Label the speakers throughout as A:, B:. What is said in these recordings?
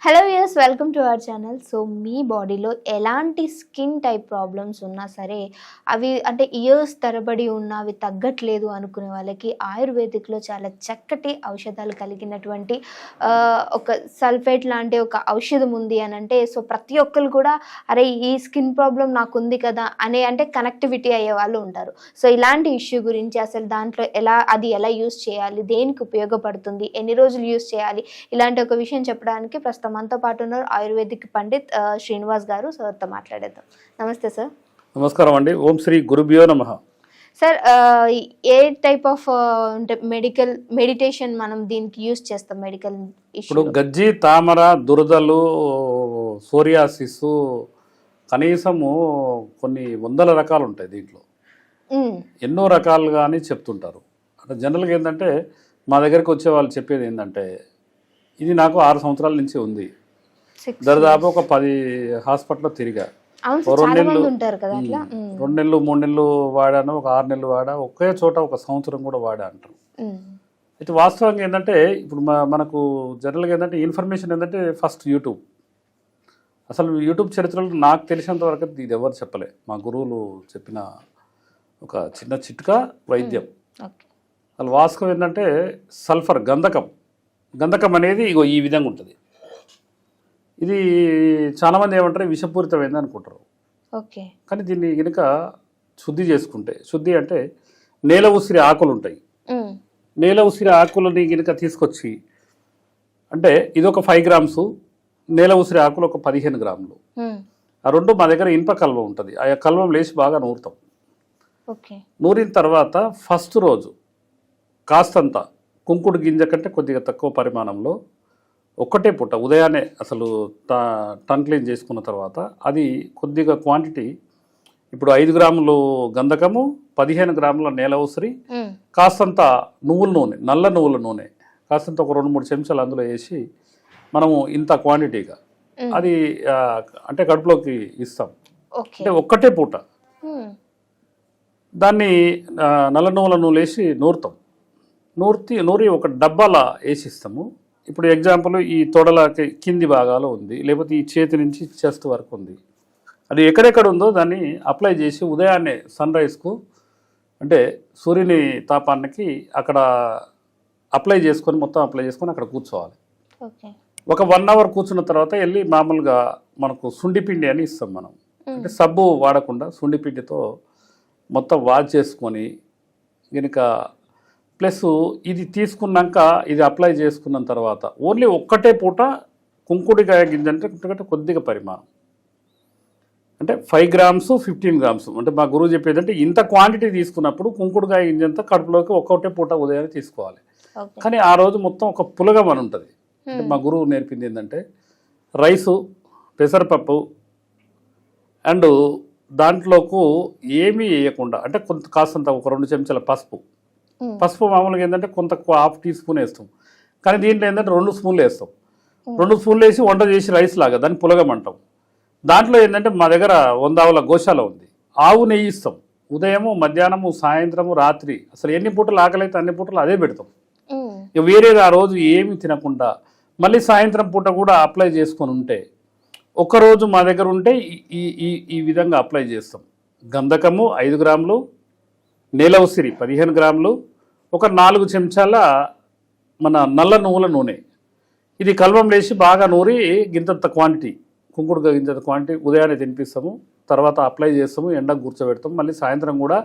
A: Hello viewers, welcome to our channel. So మీ బాడీలో ఎలాంటి స్కిన్ టైప్ ప్రాబ్లమ్స్ ఉన్నా సరే, అవి అంటే ఇయర్స్ తరబడి ఉన్న అవి తగ్గట్లేదు అనుకునే వాళ్ళకి ఆయుర్వేదిక్లో చాలా చక్కటి ఔషధాలు కలిగినటువంటి ఒక సల్ఫేట్ లాంటి ఒక ఔషధం ఉంది అని అంటే, సో ప్రతి ఒక్కరు కూడా అరే ఈ స్కిన్ ప్రాబ్లం నాకు ఉంది కదా అనే అంటే కనెక్టివిటీ అయ్యే వాళ్ళు ఉంటారు. సో ఇలాంటి ఇష్యూ గురించి అసలు దాంట్లో ఎలా యూస్ చేయాలి, దేనికి ఉపయోగపడుతుంది, ఎన్ని రోజులు యూస్ చేయాలి, ఇలాంటి ఒక విషయం చెప్పడానికి ప్రస్తుతం మనతో పాటు ఉన్నారు ఆయుర్వేదిక్ పండిత్ శ్రీనివాస్ గారు. సార్తో మాట్లాడేద్దాం. నమస్తే సార్.
B: నమస్కారం అండి. ఓం శ్రీ గురుభ్యో నమః.
A: సార్, ఏ టైప్ ఆఫ్ అంటే మెడిటేషన్ మనం దీనికి యూస్ చేస్తాం మెడికల్
B: ఇప్పుడు గజ్జి, తామర, దురదలు, సోరియాసిస్ కనీసము కొన్ని వందల రకాలు ఉంటాయి. దీంట్లో ఎన్నో రకాలుగా అని చెప్తుంటారు. అంటే జనరల్గా ఏంటంటే మా దగ్గరికి వచ్చే వాళ్ళు చెప్పేది ఏంటంటే, ఇది నాకు 6 సంవత్సరాల నుంచి ఉంది, దాదాపు ఒక 10 హాస్పిటల్లో తిరిగా, 2 నెలలు 2 నెలలు 3 నెలలు వాడాను, ఒక 6 నెలలు వాడా, ఒకే చోట ఒక సంవత్సరం కూడా వాడా అంటారు. అయితే వాస్తవంగా ఏంటంటే ఇప్పుడు మనకు జనరల్గా ఏంటంటే ఇన్ఫర్మేషన్ ఏంటంటే ఫస్ట్ యూట్యూబ్. అసలు యూట్యూబ్ చరిత్రలో నాకు తెలిసినంత వరకు ఇది ఎవరు చెప్పలే. మా గురువులు చెప్పిన ఒక చిన్న చిట్కా వైద్యం. అసలు వాస్తవం ఏంటంటే సల్ఫర్, గంధకం అనేది ఇగో ఈ విధంగా ఉంటుంది. ఇది చాలామంది ఏమంటారు విషపూరితమైంది అనుకుంటారు. కానీ దీన్ని కనుక శుద్ధి చేసుకుంటే, శుద్ధి అంటే నేల ఉసిరి ఆకులు ఉంటాయి, నేల ఉసిరి ఆకులని కనుక తీసుకొచ్చి, అంటే ఇది ఒక 5 గ్రామ్స్, నేల ఉసిరి ఆకులు ఒక 15 గ్రాములు, ఆ రెండు మా దగ్గర ఇనుప కల్వం ఉంటుంది. ఆ కల్వం లేచి బాగా నూరుతాం. నూరిన తర్వాత ఫస్ట్ రోజు కాస్తంత కుంకుడు గింజ కంటే కొద్దిగా తక్కువ పరిమాణంలో ఒక్కటే పూట ఉదయాన్నే అసలు టన్ క్లీన్ చేసుకున్న తర్వాత అది కొద్దిగా క్వాంటిటీ, ఇప్పుడు 5 గ్రాములు గంధకము, 15 గ్రాముల నేల ఉసిరి, కాస్తంత నువ్వుల నూనె, నల్ల నువ్వుల నూనె కాస్తంత ఒక 2-3 చెంచాలు అందులో వేసి మనము ఇంత క్వాంటిటీగా అది అంటే కడుపులోకి ఇస్తాం. అంటే ఒక్కటే పూట దాన్ని నల్ల నువ్వుల నూనె వేసి నూరుతాం. నూరి ఒక డబ్బాలా వేసిస్తాము. ఇప్పుడు ఎగ్జాంపుల్ ఈ తొడల కింది భాగాలు ఉంది, లేకపోతే ఈ చేతి నుంచి చెస్ట్ వరకు ఉంది, అది ఎక్కడెక్కడ ఉందో దాన్ని అప్లై చేసి ఉదయాన్నే సన్ రైజ్కు అంటే సూర్యుని తాపానికి అక్కడ మొత్తం అప్లై చేసుకొని అక్కడ కూర్చోవాలి. ఒక 1 అవర్ కూర్చున్న తర్వాత వెళ్ళి మామూలుగా మనకు సుండిపిండి అని ఇస్తాం మనం. అంటే సబ్బు వాడకుండా సుండిపిండితో మొత్తం వాష్ చేసుకొని కనుక, ప్లస్ ఇది తీసుకున్నాక ఇది అప్లై చేసుకున్న తర్వాత ఓన్లీ ఒక్కటే పూట కుంకుడికాయ గింజ అంటే కొద్దిగా పరిమాణం, అంటే 5 గ్రామ్స్ 15 గ్రామ్స్, అంటే మా గురువు చెప్పేది అంటే ఇంత క్వాంటిటీ తీసుకున్నప్పుడు కుంకుడుకాయ గింజ అంతా కడుపులోకి ఒక్కటే పూట ఉదయాన్నే తీసుకోవాలి. కానీ ఆ రోజు మొత్తం ఒక పులగం అని ఉంటుంది. అంటే మా గురువు నేర్పింది ఏంటంటే రైసు, పెసరపప్పు అండ్ దాంట్లోకి ఏమీ వేయకుండా, అంటే కాస్తంత ఒక 2 చెంచాల పసుపు మామూలుగా ఏంటంటే కొంత 1/2 టీ స్పూన్ వేస్తాం, కానీ దీంట్లో ఏంటంటే 2 స్పూన్లు వేస్తాం. 2 స్పూన్లు వేసి వంట చేసి రైస్ లాగా దాన్ని పులగం అంటాం. దాంట్లో ఏంటంటే మా దగ్గర 100 ఆవుల గోశాల ఉంది, ఆవు నెయ్యి ఇస్తాం. ఉదయము, మధ్యాహ్నము, సాయంత్రము, రాత్రి, అసలు ఎన్ని పూటలు ఆకలి అయితే అన్ని పూటలు అదే పెడతాం. ఇక వేరేది ఆ రోజు ఏమి తినకుండా మళ్ళీ సాయంత్రం పూట కూడా అప్లై చేసుకొని ఉంటే, ఒక్కరోజు మా దగ్గర ఉంటే ఈ విధంగా అప్లై చేస్తాం. గంధకము 5 గ్రాములు, నేల ఉసిరి 15 గ్రాములు, ఒక 4 చెంచాల మన నల్ల నువ్వుల నూనె, ఇది కల్వం వేసి బాగా నూరి గింతంత క్వాంటిటీ, కుంకుడు గింజంత క్వాంటిటీ ఉదయాన్నే తినిపిస్తాము. తర్వాత అప్లై చేస్తాము, ఎండకు కూర్చోబెడతాము. మళ్ళీ సాయంత్రం కూడా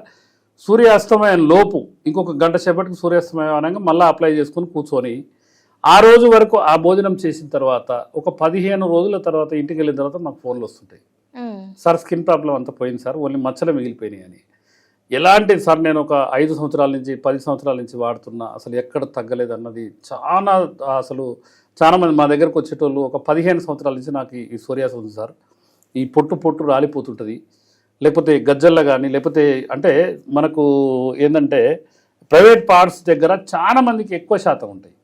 B: సూర్యాస్తమయం లోపు ఇంకొక గంట సేపటికి సూర్యాస్తమయం అనగా మళ్ళీ అప్లై చేసుకుని కూర్చొని ఆ రోజు వరకు ఆ భోజనం చేసిన తర్వాత ఒక 15 రోజుల తర్వాత ఇంటికి వెళ్ళిన తర్వాత మాకు ఫోన్లు వస్తుంటాయి, సార్ స్కిన్ ప్రాబ్లం అంతా పోయింది సార్, ఓన్లీ మచ్చలు మిగిలిపోయినాయి అని. ఎలాంటి సార్ నేను ఒక 5 సంవత్సరాల నుంచి 10 సంవత్సరాల నుంచి వాడుతున్నా, అసలు ఎక్కడ తగ్గలేదు అన్నది చాలా మంది మా దగ్గరకు వచ్చేటోళ్ళు ఒక 15 సంవత్సరాల నుంచి నాకు ఈ సోరియాసిస్ ఉంది సార్, ఈ పొట్టు రాలిపోతుంటుంది, లేకపోతే గజ్జల్లో కానీ, లేకపోతే అంటే మనకు ఏంటంటే ప్రైవేట్ పార్ట్స్ దగ్గర చాలా మందికి ఎక్కువ శాతం ఉంటాయి,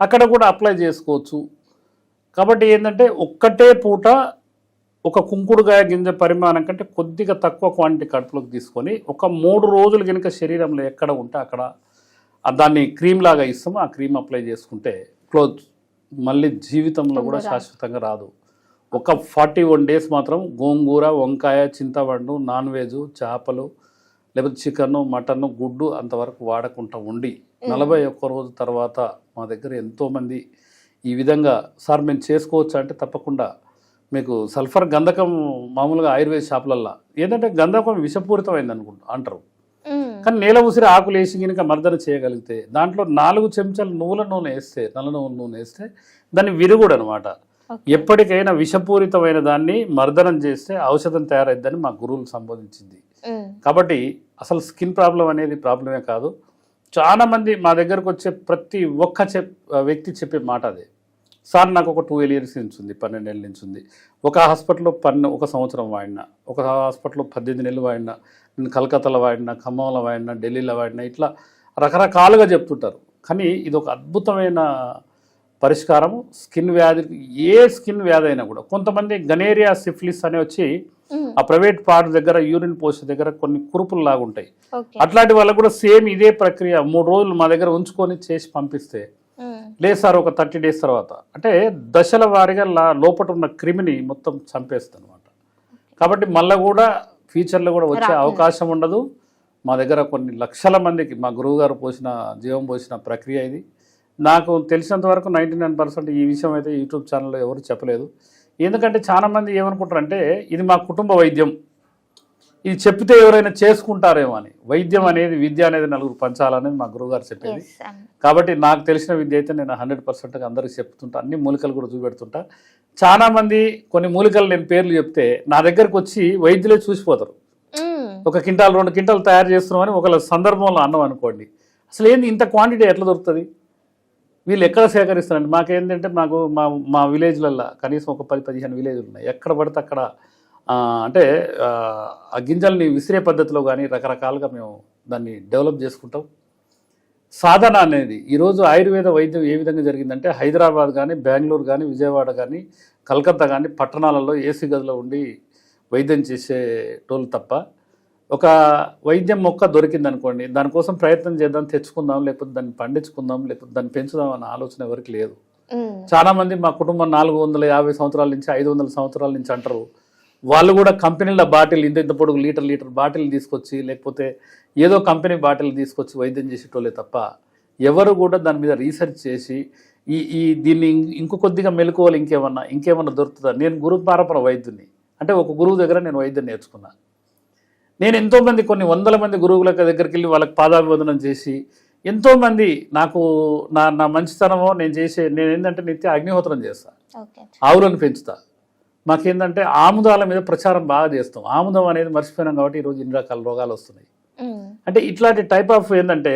B: అక్కడ కూడా అప్లై చేసుకోవచ్చు. కాబట్టి ఏంటంటే ఒక్కటే పూట ఒక కుంకుడుకాయ గింజ పరిమాణం కంటే కొద్దిగా తక్కువ క్వాంటిటీ కడుపులోకి తీసుకొని ఒక 3 రోజులు కనుక శరీరంలో ఎక్కడ ఉంటే అక్కడ దాన్ని క్రీమ్ లాగా ఇస్తాము. ఆ క్రీమ్ అప్లై చేసుకుంటే క్లోజ్ మళ్ళీ జీవితంలో కూడా శాశ్వతంగా రాదు. ఒక 41 days మాత్రం గోంగూర, వంకాయ, చింతపండు, నాన్ వెజ్, చేపలు, లేకపోతే చికెన్, మటన్, గుడ్డు అంతవరకు వాడకుండా ఉండి 41 రోజు తర్వాత మా దగ్గర ఎంతోమంది ఈ విధంగా సార్ మేము చేసుకోవచ్చు అంటే తప్పకుండా మీకు సల్ఫర్ గంధకం మామూలుగా ఆయుర్వేద షాపులల్లో ఏంటంటే గంధకం విషపూరితమైంది అంటారు. కానీ నేల ఉసిరి ఆకులు వేసి కనుక మర్దన చేయగలిగితే దాంట్లో 4 చెంచాలు నువ్వుల నూనె వేస్తే, నల్ల నువ్వుల నూనె వేస్తే దాన్ని విరుగుడు అనమాట. ఎప్పటికైనా విషపూరితమైన దాన్ని మర్దనం చేస్తే ఔషధం తయారైద్దని మా గురువులు సంబోధించింది. కాబట్టి అసలు స్కిన్ ప్రాబ్లం అనేది ప్రాబ్లమే కాదు. చాలా మంది మా దగ్గరకు వచ్చే ప్రతి ఒక్క వ్యక్తి చెప్పే మాట అదే, సార్ నాకు ఒక 12 years నుంచి ఉంది, 12 ఏళ్ళ నుంచి ఉంది. ఒక హాస్పిటల్లో 1 సంవత్సరం వాడినా, ఒక హాస్పిటల్లో 18 నెలలు వాడినా, నేను కలకత్తాలో వాడినా, ఖమ్మంలో వాడినా, ఢిల్లీలో వాడినా, ఇట్లా రకరకాలుగా చెప్తుంటారు. కానీ ఇది ఒక అద్భుతమైన పరిష్కారం. స్కిన్ వ్యాధి, ఏ స్కిన్ వ్యాధి అయినా కూడా. కొంతమంది గనేరియా సిఫిలిస్ అని వచ్చి ఆ ప్రైవేట్ పార్ట్ దగ్గర యూరిన్ పోస్ట్ దగ్గర కొన్ని కురుపులు లాగా ఉంటాయి. అట్లాంటి వాళ్ళకు కూడా సేమ్ ఇదే ప్రక్రియ 3 రోజులు మా దగ్గర ఉంచుకొని చేసి పంపిస్తే లేదు సార్ ఒక 30 days తర్వాత అంటే దశల వారీగా లోపల ఉన్న క్రిమిని మొత్తం చంపేస్తుంది అనమాట. కాబట్టి మళ్ళీ కూడా ఫ్యూచర్లో కూడా వచ్చే అవకాశం ఉండదు. మా దగ్గర కొన్ని లక్షల మందికి మా గురువుగారు జీవం పోసిన ప్రక్రియ ఇది. నాకు తెలిసినంత వరకు 99% ఈ విషయం అయితే యూట్యూబ్ ఛానల్లో ఎవరు చెప్పలేదు. ఎందుకంటే చాలామంది ఏమనుకుంటారంటే ఇది మా కుటుంబ వైద్యం, ఇది చెప్తే ఎవరైనా చేసుకుంటారేమో అని. వైద్యం అనేది, విద్య అనేది నలుగురు పంచాలనేది మా గురువుగారు చెప్పేది. కాబట్టి నాకు తెలిసిన విద్య అయితే నేను 100% అందరికీ చెప్తుంటా. అన్ని మూలికలు కూడా చూపెడుతుంటా. చాలామంది కొన్ని మూలికలు నేను పేర్లు చెప్తే నా దగ్గరకు వచ్చి వైద్యులే చూసిపోతారు. 1 క్వింటాల్ 2 క్వింటాలు తయారు చేస్తున్నామని ఒకళ్ళ సందర్భంలో అన్నం అనుకోండి, అసలు ఏంది ఇంత క్వాంటిటీ ఎట్లా దొరుకుతుంది, వీళ్ళు ఎక్కడ సేకరిస్తారండి. మాకేంటంటే మా విలేజ్లల్లో కనీసం ఒక 10-15 విలేజ్లు ఉన్నాయి. ఎక్కడ పడితే అక్కడ అంటే ఆ గింజల్ని విసిరే పద్ధతిలో కానీ రకరకాలుగా మేము దాన్ని డెవలప్ చేసుకుంటాం. సాధన అనేది ఈరోజు ఆయుర్వేద వైద్యం ఏ విధంగా జరిగిందంటే హైదరాబాద్ కానీ, బెంగళూరు కానీ, విజయవాడ కానీ, కలకత్తా కానీ పట్టణాలలో ఏసీ గదిలో ఉండి వైద్యం చేసేటోళ్ళు తప్ప ఒక వైద్యం మొక్క దొరికిందనుకోండి దానికోసం ప్రయత్నం చేద్దాం, తెచ్చుకుందాం, లేకపోతే దాన్ని పండించుకుందాం, లేకపోతే దాన్ని పెంచుదాం అన్న ఆలోచన ఎవరికి లేదు. చాలామంది మా కుటుంబం 450 సంవత్సరాల నుంచి 500 సంవత్సరాల నుంచి అంటారు. వాళ్ళు కూడా కంపెనీల బాటిల్ ఇంత పొడుగు లీటర్ బాటిల్ తీసుకొచ్చి, లేకపోతే ఏదో కంపెనీ బాటిల్ తీసుకొచ్చి వైద్యం చేసేటోళ్ళే తప్ప ఎవరు కూడా దాని మీద రీసెర్చ్ చేసి దీన్ని కొద్దిగా మెలకువలు ఇంకేమన్నా దొరుకుతుందా. నేను గురు పారపర వైద్యుని అంటే ఒక గురువు దగ్గర నేను వైద్యం నేర్చుకున్నాను. నేను ఎంతోమంది కొన్ని 100 మంది గురువుల దగ్గరికి వెళ్ళి వాళ్ళకి పాదాభివందనం చేసి ఎంతోమంది నాకు నా మంచితనమో నేను ఏంటంటే నిత్య అగ్నిహోత్రం చేస్తా, ఆవులను పెంచుతా. మాకేంటంటే ఆముదాల మీద ప్రచారం బాగా చేస్తాం. ఆముదం అనేది మర్చిపోయినాం కాబట్టి ఈరోజు ఇన్ని రకాల రోగాలు వస్తున్నాయి. అంటే ఇట్లాంటి టైప్ ఆఫ్ ఏంటంటే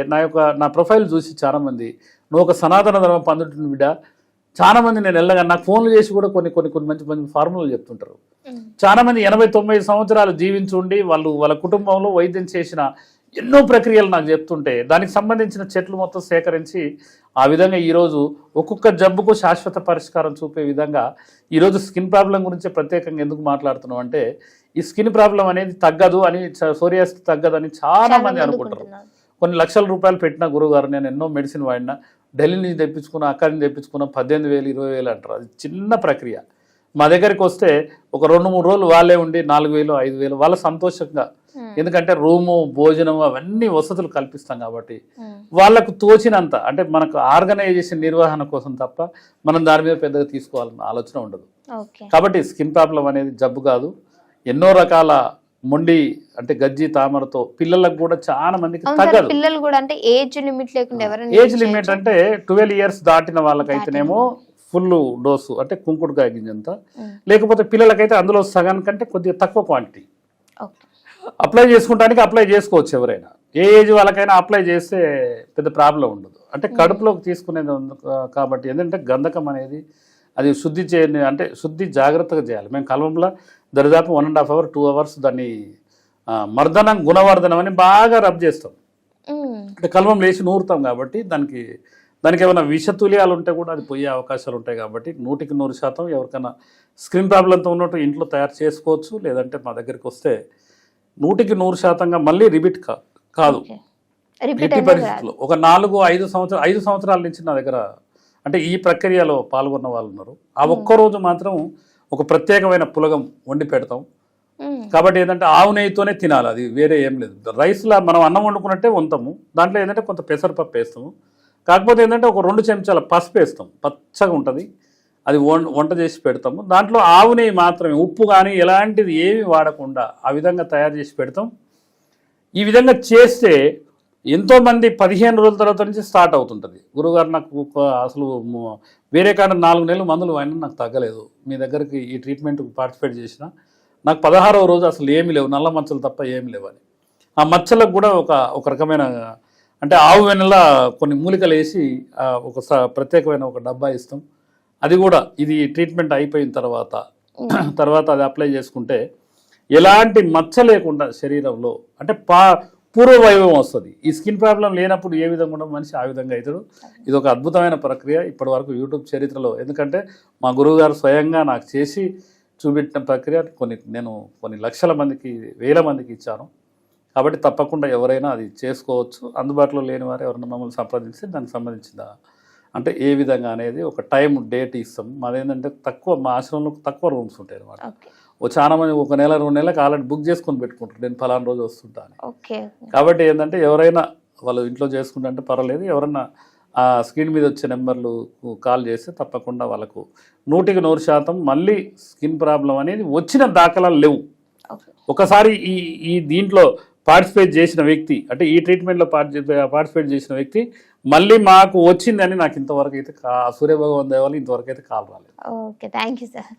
B: నా ప్రొఫైల్ చూసి చాలామంది నువ్వు ఒక సనాతన ధర్మం పొందుతున్న బిడ్డ, చాలామంది నేను వెళ్ళగా నాకు ఫోన్లు చేసి కూడా కొన్ని మంచి ఫార్ములాలు చెప్తుంటారు. చాలామంది 80-90 సంవత్సరాలు జీవించుండి వాళ్ళ కుటుంబంలో వైద్యం చేసిన ఎన్నో ప్రక్రియలు నాకు చెప్తుంటే దానికి సంబంధించిన చెట్లు మొత్తం సేకరించి ఆ విధంగా ఈరోజు ఒక్కొక్క జబ్బుకు శాశ్వత పరిష్కారం చూపే విధంగా ఈరోజు స్కిన్ ప్రాబ్లం గురించి ప్రత్యేకంగా ఎందుకు మాట్లాడుతున్నాం అంటే ఈ స్కిన్ ప్రాబ్లం అనేది తగ్గదు అని, సోరియాసిస్ తగ్గదు అని చాలా మంది అనుకుంటారు. కొన్ని లక్షల రూపాయలు పెట్టిన గురువుగారు నేను ఎన్నో మెడిసిన్ వాడినా, ఢిల్లీ నుంచి తెప్పించుకున్నా, అక్కడి నుంచి తెప్పించుకున్నా, 18,000 20,000 అంటారు. అది చిన్న ప్రక్రియ. మా దగ్గరికి వస్తే ఒక 2-3 రోజులు వాళ్ళే ఉండి 4,000 5,000 వాళ్ళ సంతోషంగా, ఎందుకంటే రూము, భోజనం అవన్నీ వసతులు కల్పిస్తాం కాబట్టి వాళ్ళకు తోచినంత, అంటే మనకు ఆర్గనైజేషన్ నిర్వహణ కోసం తప్ప మనం దాని మీద పెద్దగా తీసుకోవాలన్న ఆలోచన ఉండదు. కాబట్టి స్కిన్ ప్రాబ్లం అనేది జబ్బు కాదు. ఎన్నో రకాల మొండి అంటే గజ్జి తామరతో పిల్లలకు కూడా చాలా మందికి తగ్గదు.
A: పిల్లలు కూడా అంటే ఏజ్ లిమిట్ లేకుండా
B: ఏజ్ లిమిట్ అంటే 12 years దాటిన వాళ్ళకైతేనేమో ఫుల్ డోసు అంటే కుంకుడుకాయ గింజంతా, లేకపోతే పిల్లలకైతే అందులో సగం కంటే కొద్దిగా తక్కువ క్వాంటిటీ అప్లై చేసుకుంటానికి అప్లై చేసుకోవచ్చు. ఎవరైనా ఏ ఏజ్ వాళ్ళకైనా అప్లై చేస్తే పెద్ద ప్రాబ్లం ఉండదు. అంటే కడుపులోకి తీసుకునేది కాబట్టి ఏంటంటే గంధకం అనేది అది శుద్ధి అంటే శుద్ధి జాగ్రత్తగా చేయాలి. మేము కల్వంలో దరిదాపు 1.5 hours 2 hours దాన్ని మర్దనం గుణవర్ధనం అని బాగా రబ్ చేస్తాం. అంటే కల్వం లేచి నూరుతాం కాబట్టి దానికి ఏమైనా విషతుల్యాలు ఉంటే కూడా అది పోయే అవకాశాలు ఉంటాయి. కాబట్టి 100% ఎవరికైనా స్కిన్ ప్రాబ్లంతో ఉన్నట్టు ఇంట్లో తయారు చేసుకోవచ్చు. లేదంటే మా దగ్గరికి వస్తే 100% మళ్ళీ రిపీట్ కాదు. ఎట్టి పరిస్థితుల్లో ఒక 4-5 సంవత్సరాల నుంచి నా దగ్గర అంటే ఈ ప్రక్రియలో పాల్గొన్న వాళ్ళు ఉన్నారు. ఆ ఒక్కరోజు మాత్రం ఒక ప్రత్యేకమైన పులగం వండి పెడతాం. కాబట్టి ఏంటంటే ఆవు నెయ్యితోనే తినాలి, అది వేరే ఏం లేదు. రైస్లో మనం అన్నం వండుకున్నట్టే వంతాము, దాంట్లో ఏంటంటే కొంత పెసరపప్పు వేస్తాము. కాకపోతే ఏంటంటే ఒక 2 చెంచాల పసుపు వేస్తాం, పచ్చగా ఉంటుంది. అది వంట చేసి పెడతాము. దాంట్లో ఆవు నెయ్యి మాత్రమే, ఉప్పు కానీ ఎలాంటిది ఏమి వాడకుండా ఆ విధంగా తయారు చేసి పెడతాం. ఈ విధంగా చేస్తే ఎంతోమంది 15 రోజుల తర్వాత నుంచి స్టార్ట్ అవుతుంటుంది. గురువుగారు నాకు అసలు వేరే కాడ 4 నెలలు మందులు వాడినా నాకు తగ్గలేదు, మీ దగ్గరికి ఈ ట్రీట్మెంట్కి పార్టిసిపేట్ చేసిన నాకు 16వ రోజు అసలు ఏమి లేవు, నల్ల మచ్చలు తప్ప ఏమి లేవు అని. ఆ మచ్చలకు కూడా ఒక రకమైన అంటే ఆవు వెన్నెల కొన్ని మూలికలు వేసి ఒక ప్రత్యేకమైన ఒక డబ్బా ఇస్తాం. అది కూడా ఇది ట్రీట్మెంట్ అయిపోయిన తర్వాత అది అప్లై చేసుకుంటే ఎలాంటి మచ్చ లేకుండా శరీరంలో అంటే పూర్వ వైభవం వస్తుంది. ఈ స్కిన్ ప్రాబ్లం లేనప్పుడు ఏ విధంగా ఉండడం మనిషి ఆ విధంగా అవుతాడు. ఇది ఒక అద్భుతమైన ప్రక్రియ ఇప్పటి వరకు యూట్యూబ్ చరిత్రలో, ఎందుకంటే మా గురువు గారు స్వయంగా నాకు చేసి చూపెట్టిన ప్రక్రియ నేను కొన్ని లక్షల మందికి, వేల మందికి ఇచ్చాను. కాబట్టి తప్పకుండా ఎవరైనా అది చేసుకోవచ్చు. అందుబాటులో లేని వారు ఎవరైనా మమ్మల్ని సంప్రదించి దానికి సంబంధించిన అంటే ఏ విధంగా అనేది ఒక టైం డేట్ ఇస్తాం. మాదేంటంటే మా ఆశ్రమంలో తక్కువ రూమ్స్ ఉంటాయి అన్నమాట. చాలా మంది 1 నెల 2 నెలలకు ఆల్రెడీ బుక్ చేసుకొని పెట్టుకుంటారు, నేను ఫలానా రోజు వస్తుంటాను. కాబట్టి ఏంటంటే ఎవరైనా వాళ్ళు ఇంట్లో చేసుకుంటే అంటే పర్వాలేదు, ఎవరైనా ఆ స్క్రీన్ మీద వచ్చే నెంబర్లు కాల్ చేస్తే తప్పకుండా వాళ్ళకు 100% మళ్ళీ స్కిన్ ప్రాబ్లం అనేది వచ్చిన దాఖలాలు లేవు. ఒకసారి ఈ దీంట్లో పార్టిసిపేట్ చేసిన వ్యక్తి అంటే ఈ ట్రీట్మెంట్లో పార్టిసిపేట్ చేసిన వ్యక్తి మళ్ళీ మాకు వచ్చిందని నాకు ఇంతవరకు అయితే సూర్యభగవాన్ దయ వల్ల ఇంతవరకు అయితే కాల్ రాలేదు.
A: Okay, thank you sir.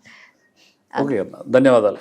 B: Okay అన్న, ధన్యవాదాలు.